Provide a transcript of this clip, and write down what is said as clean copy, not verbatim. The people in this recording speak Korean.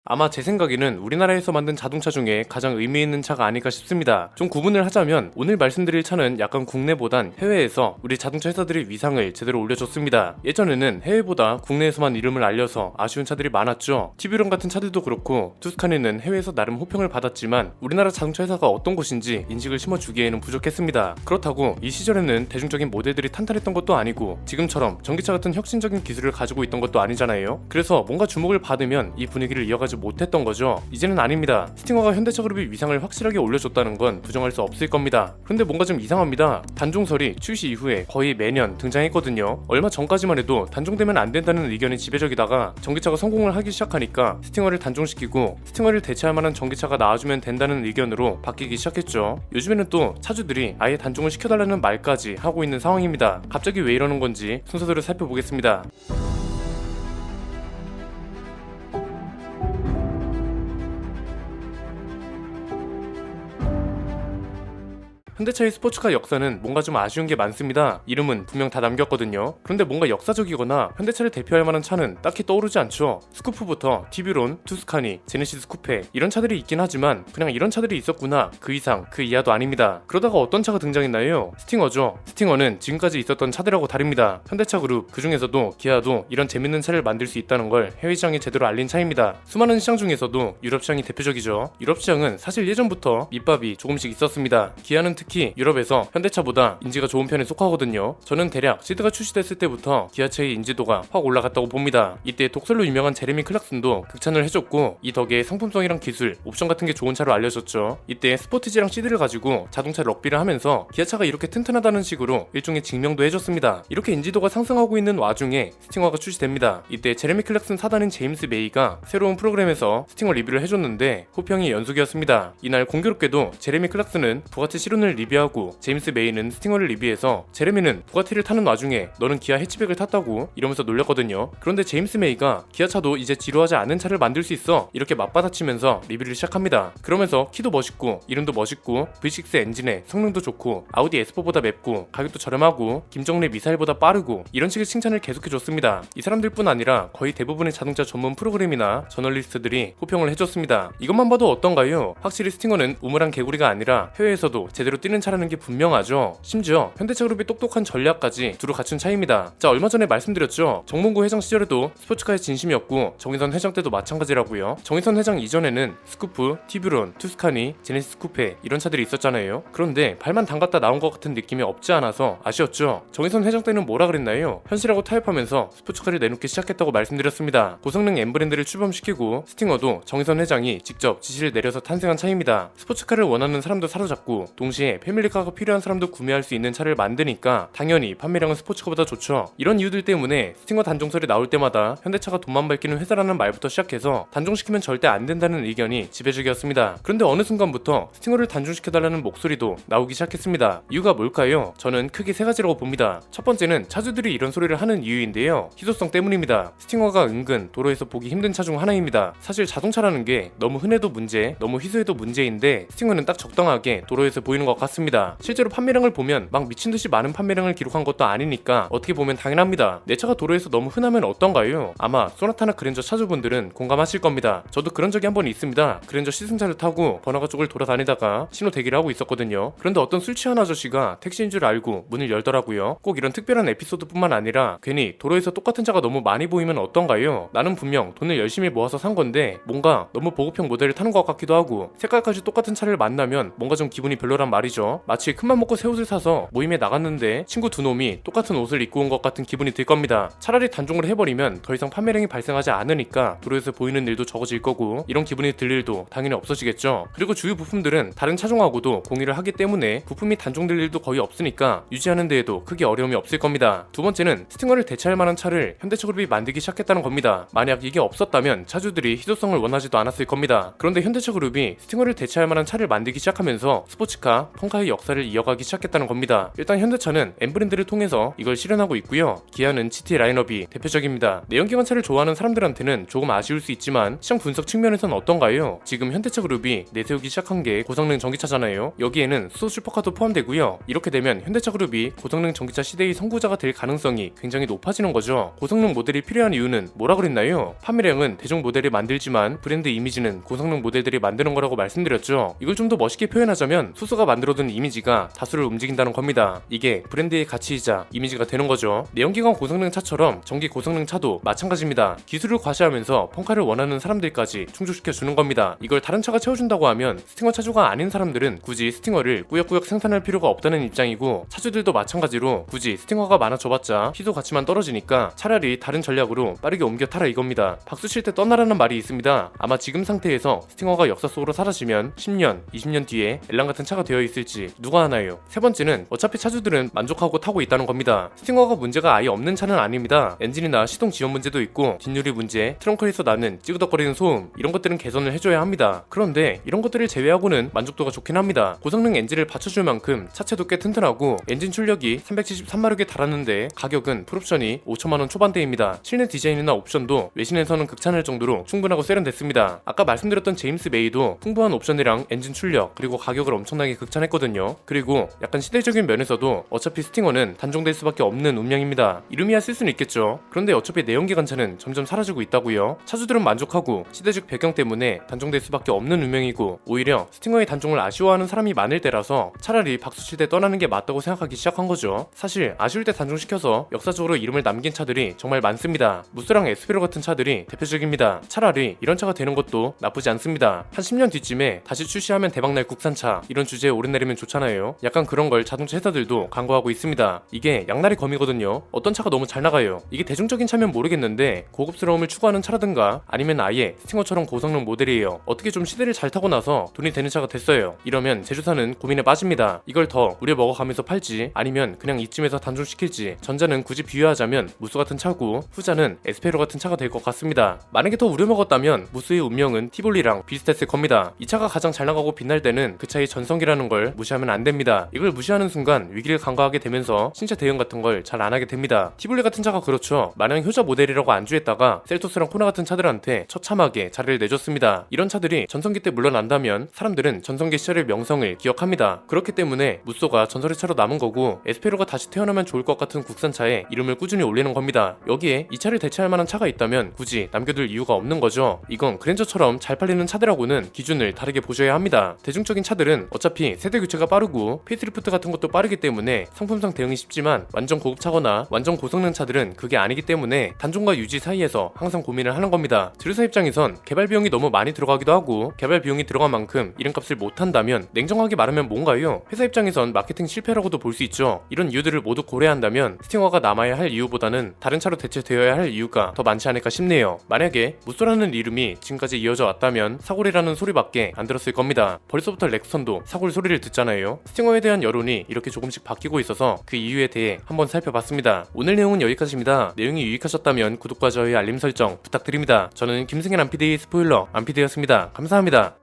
아마 제 생각에는 우리나라에서 만든 자동차 중에 가장 의미 있는 차가 아닐까 싶습니다. 좀 구분을 하자면 오늘 말씀드릴 차는 약간 국내보단 해외에서 우리 자동차 회사들의 위상을 제대로 올려줬습니다. 예전에는 해외보다 국내에서만 이름을 알려서 아쉬운 차들이 많았죠. 티뷰론 같은 차들도 그렇고 투스카니는 해외에서 나름 호평을 받았지만 우리나라 자동차 회사가 어떤 곳인지 인식을 심어주기에는 부족했습니다. 그렇다고 이 시절에는 대중적인 모델들이 탄탄했던 것도 아니고 지금처럼 전기차 같은 혁신적인 기술을 가지고 있던 것도 아니잖아요. 그래서 뭔가 주목을 받으면 이 분위기를 이어가지 못했던 거죠. 이제는 아닙니다. 스팅어가 현대차 그룹의 위상을 확실하게 올려줬다는 건 부정할 수 없을 겁니다. 그런데 뭔가 좀 이상합니다. 단종설이 출시 이후에 거의 매년 등장했거든요. 얼마 전까지만 해도 단종되면 안 된다는 의견이 지배적이다가 전기차가 성공을 하기 시작하니까 스팅어를 단종시키고 스팅어를 대체할 만한 전기차가 나와주면 된다는 의견으로 바뀌기 시작했죠. 요즘에는 또 차주들이 아예 단종을 시켜달라는 말까지 하고 있는 상황입니다. 갑자기 왜 이러는 건지 순서대로 살펴보겠습니다. 현대차의 스포츠카 역사는 뭔가 좀 아쉬운 게 많습니다. 이름은 분명 다 남겼거든요. 그런데 뭔가 역사적이거나 현대차를 대표할 만한 차는 딱히 떠오르지 않죠. 스쿠프부터 티뷰론, 투스카니, 제네시스 쿠페 이런 차들이 있긴 하지만 그냥 이런 차들이 있었구나 그 이상 그 이하도 아닙니다. 그러다가 어떤 차가 등장했나요? 스팅어죠. 스팅어는 지금까지 있었던 차들하고 다릅니다. 현대차 그룹 그 중에서도 기아도 이런 재밌는 차를 만들 수 있다는 걸 해외 시장에 제대로 알린 차입니다. 수많은 시장 중에서도 유럽 시장이 대표적이죠. 유럽 시장은 사실 예전부터 밑밥이 조금씩 있었습니다. 기아는 특히 유럽에서 현대차보다 인지가 좋은 편에 속하거든요. 저는 대략 시드가 출시됐을 때부터 기아차의 인지도가 확 올라갔다고 봅니다. 이때 독설로 유명한 제레미 클락슨도 극찬을 해줬고 이 덕에 상품성이랑 기술, 옵션 같은 게 좋은 차로 알려졌죠. 이때 스포티지랑 시드를 가지고 자동차 럭비를 하면서 기아차가 이렇게 튼튼하다는 식으로 일종의 증명도 해줬습니다. 이렇게 인지도가 상승하고 있는 와중에 스팅어가 출시됩니다. 이때 제레미 클락슨 사단인 제임스 메이가 새로운 프로그램에서 스팅어 리뷰를 해줬는데 호평이 연속이었습니다. 이날 공교롭게도 제레미 클락슨은 부가티 시론을 리뷰하고 제임스 메이는 스팅어를 리뷰해서 제레미는 부가티를 타는 와중에 너는 기아 해치백을 탔다고 이러면서 놀렸거든요. 그런데 제임스 메이가 기아차도 이제 지루하지 않은 차를 만들 수 있어 이렇게 맞받아치면서 리뷰를 시작합니다. 그러면서 키도 멋있고 이름도 멋있고 V6 엔진에 성능도 좋고 아우디 S4보다 맵고 가격도 저렴하고 김정래 미사일보다 빠르고 이런 식의 칭찬을 계속해줬습니다. 이 사람들뿐 아니라 거의 대부분의 자동차 전문 프로그램이나 저널리스트들이 호평을 해줬습니다. 이것만 봐도 어떤가요? 확실히 스팅어는 우물한 개구리가 아니라 해외에서도 제대로 뛰는 차라는 게 분명하죠. 심지어 현대차 그룹의 똑똑한 전략까지 두루 갖춘 차입니다. 자, 얼마 전에 말씀드렸죠. 정몽구 회장 시절에도 스포츠카의 진심이었고 정의선 회장 때도 마찬가지라고요. 정의선 회장 이전에는 스쿠프, 티뷰론, 투스카니, 제네시스 쿠페 이런 차들이 있었잖아요. 그런데 발만 담갔다 나온 것 같은 느낌이 없지 않아서 아쉬웠죠. 정의선 회장 때는 뭐라 그랬나요? 현실하고 타협하면서 스포츠카를 내놓기 시작했다고 말씀드렸습니다. 고성능 M 브랜드를 출범시키고 스팅어도 정의선 회장이 직접 지시를 내려서 탄생한 차입니다. 스포츠카를 원하는 사람도 사로잡고 동시에 패밀리카가 필요한 사람도 구매할 수 있는 차를 만드니까 당연히 판매량은 스포츠카보다 좋죠. 이런 이유들 때문에 스팅어 단종설이 나올 때마다 현대차가 돈만 밝히는 회사라는 말부터 시작해서 단종시키면 절대 안 된다는 의견이 지배적이었습니다. 그런데 어느 순간부터 스팅어를 단종시켜달라는 목소리도 나오기 시작했습니다. 이유가 뭘까요? 저는 크게 세 가지라고 봅니다. 첫 번째는 차주들이 이런 소리를 하는 이유인데요. 희소성 때문입니다. 스팅어가 은근 도로에서 보기 힘든 차 중 하나입니다. 사실 자동차라는 게 너무 흔해도 문제, 너무 희소해도 문제인데 스팅어는 딱 적당하게 도로에서 보이는 것 같습니다. 실제로 판매량을 보면 막 미친듯이 많은 판매량을 기록한 것도 아니니까 어떻게 보면 당연합니다. 내 차가 도로에서 너무 흔하면 어떤가요? 아마 소나타나 그랜저 차주분들은 공감하실 겁니다. 저도 그런 적이 한 번 있습니다. 그랜저 시승차를 타고 번화가 쪽을 돌아다니다가 신호 대기를 하고 있었거든요. 그런데 어떤 술 취한 아저씨가 택시인 줄 알고 문을 열더라고요. 꼭 이런 특별한 에피소드뿐만 아니라 괜히 도로에서 똑같은 차가 너무 많이 보이면 어떤가요? 나는 분명 돈을 열심히 모아서 산 건데 뭔가 너무 보급형 모델을 타는 것 같기도 하고 색깔까지 똑같은 차를 만나면 뭔가 좀 기분이 별로란 말이죠. 마치 큰맘 먹고 새 옷을 사서 모임에 나갔는데 친구 두 놈이 똑같은 옷을 입고 온 것 같은 기분이 들 겁니다. 차라리 단종을 해버리면 더 이상 판매량이 발생하지 않으니까 도로에서 보이는 일도 적어질 거고 이런 기분이 들 일도 당연히 없어지겠죠. 그리고 주요 부품들은 다른 차종하고도 공유를 하기 때문에 부품이 단종될 일도 거의 없으니까 유지하는 데에도 크게 어려움이 없을 겁니다. 두 번째는 스팅어를 대체할 만한 차를 현대차 그룹이 만들기 시작했다는 겁니다. 만약 이게 없었다면 차주들이 희소성을 원하지도 않았을 겁니다. 그런데 현대차 그룹이 스팅어를 대체할 만한 차를 만들기 시작하면서 스포츠카, 펑카의 역사를 이어가기 시작했다는 겁니다. 일단 현대차는 M 브랜드를 통해서 이걸 실현하고 있고요. 기아는 GT 라인업이 대표적입니다. 내연기관차를 좋아하는 사람들한테는 조금 아쉬울 수 있지만 시장 분석 측면에선 어떤가요? 지금 현대차 그룹이 내세우기 시작한 게 고성능 전기차잖아요. 여기에는 수소 슈퍼카도 포함되고요. 이렇게 되면 현대차 그룹이 고성능 전기차 시대의 선구자가 될 가능성이 굉장히 높아지는 거죠. 고성능 모델이 필요한 이유는 뭐라 그랬나요? 판매량은 대중 모델이 만들지만 브랜드 이미지는 고성능 모델들이 만드는 거라고 말씀드렸죠. 이걸 좀 더 멋있게 표현하자면 수소가 만들어둔 이미지가 다수를 움직인다는 겁니다. 이게 브랜드의 가치이자 이미지가 되는 거죠. 내연기관 고성능 차처럼 전기 고성능 차도 마찬가지입니다. 기술을 과시하면서 펑카를 원하는 사람들까지 충족시켜 주는 겁니다. 이걸 다른 차가 채워준다고 하면 스팅어 차주가 아닌 사람들은 굳이 스팅어를 꾸역꾸역 생산할 필요가 없다는 입장이고, 차주들도 마찬가지로 굳이 스팅어가 많아져봤자 희소 가치만 떨어지니까 차라리 다른 전략으로 빠르게 옮겨 타라 이겁니다. 박수 칠 때 떠나라는 말이 있습니다. 아마 지금 상태에서 스팅어가 역사 속으로 사라지면 10년, 20년 뒤에 엘랑 같은 차가 되어 있을지 누가 아나요? 세 번째는 어차피 차주들은 만족하고 타고 있다는 겁니다. 스팅어가 문제가 아예 없는 차는 아닙니다. 엔진이나 시동 지연 문제도 있고 뒷유리 문제, 트렁크에서 나는 찌그덕거리는 소음, 이런 것들은 개선을 해줘야 합니다. 그런데 이런 것들을 제외하고는 만족도가 좋긴 합니다. 고성능 엔진을 받쳐줄 만큼 차체도 꽤 튼튼하고 엔진 출력이 373마력에 달하는데 가격은 풀옵션이 5천만원 초반대입니다. 실내 디자인이나 옵션도 외신에서는 극찬할 정도로 충분하고 세련됐습니다. 아까 말씀드렸던 제임스 메이도 풍부한 옵션이랑 엔진 출력 그리고 가격을 엄청나게 극찬했거든요. 그리고 약간 시대적인 면에서도 어차피 스팅어는 단종될 수밖에 없는 운명입니다. 이름이야 쓸 수는 있겠죠. 그런데 어차피 내연기관차는 점점 사라지고 있다고요. 차주들은 만족하고 시대적 배경 때문에 단종될 수밖에 없는 운명이고, 오히려 스팅어의 단종을 아쉬워하는 사람이 많을 때라서 차라리 박수칠 때 떠나는 게 맞다고 생각하기 시작한 거죠. 사실 아쉬울 때 단종시켜서 역사적으로 이름을 남긴 차들이 정말 많습니다. 무스랑 에스페로 같은 차들이 대표적입니다. 차라리 이런 차가 되는 것도 나쁘지 않습니다. 한 10년 뒤쯤에 다시 출시하면 대박날 국산차, 이런 주제에 오르내리면 좋잖아요. 약간 그런 걸 자동차 회사들도 광고하고 있습니다. 이게 양날의 검이거든요. 어떤 차가 너무 잘 나가요. 이게 대중적인 차면 모르겠는데 고급스러움을 추구하는 차라든가 아니면 아예 스팅어처럼 고성능 모델이에요. 어떻게 좀 시대를 잘 타고 나서 돈이 되는 차가 됐어요. 이러면 제조사는 고민에 빠집니다. 이걸 더 우려 먹어가면서 팔지 아니면 그냥 이쯤에서 단종시킬지. 전자는 굳이 비유하자면 무스 같은 차고, 후자는 에스페로 같은 차가 될 것 같습니다. 만약에 더 우려 먹었다면 무스의 운명은 티볼리랑 비슷했을 겁니다. 이 차가 가장 잘 나가고 빛날 때는 그 차의 전성기라는 걸 무시하면 안 됩니다. 이걸 무시하는 순간 위기를 간과하게 되면서 신차 대응 같은 걸 잘 안 하게 됩니다. 티볼리 같은 차가 그렇죠. 마냥 효자 모델이라고 안주했다가 셀토스랑 코나 같은 차들한테 처참하게 자리를 내줬습니다. 이런 차들이 전성기 때 물러난다면 사람들은 전성기 시절의 명성을 기억합니다. 그렇기 때문에 무쏘가 전설의 차로 남은 거고, 에스페로가 다시 태어나면 좋을 것 같은 국산차에 이름을 꾸준히 올리는 겁니다. 여기에 이 차를 대체할 만한 차가 있다면 굳이 남겨둘 이유가 없는 거죠. 이건 그랜저처럼 잘 팔리는 차들하고는 기준을 다르게 보셔야 합니다. 대중적인 차들은 어차피 세대 교체가 빠르고 페이스리프트 같은 것도 빠르기 때문에 상품상 대응이 쉽지만, 완전 고급차거나 완전 고성능 차들은 그게 아니기 때문에 단종과 유지 사이에서 항상 고민을 하는 겁니다. 제조사 입장에선 개발 비용이 너무 많이 들어가기도 하고, 개발 비용이 들어간 만큼 이름값을 못한다면 냉정하게 말하면 뭔가요? 회사 입장에선 마케팅 실패라고도 볼 수 있죠. 이런 이유들을 모두 고려한다면 스팅어가 남아야 할 이유보다는 다른 차로 대체되어야 할 이유가 더 많지 않을까 싶네요. 만약에 무쏘라는 이름이 지금까지 이어져 왔다면 사골이라는 소리밖에 안 들었을 겁니다. 벌써부터 렉스턴도 사골 소리를 듣잖아요. 스팅어에 대한 여론이 이렇게 조금씩 바뀌고 있어서 그 이유에 대해 한번 살펴봤습니다. 오늘 내용은 여기까지입니다. 내용이 유익하셨다면 구독과 좋아요, 알림 설정 부탁드립니다. 저는 김승현 안피디의 스포일러 안피디였습니다. 감사합니다.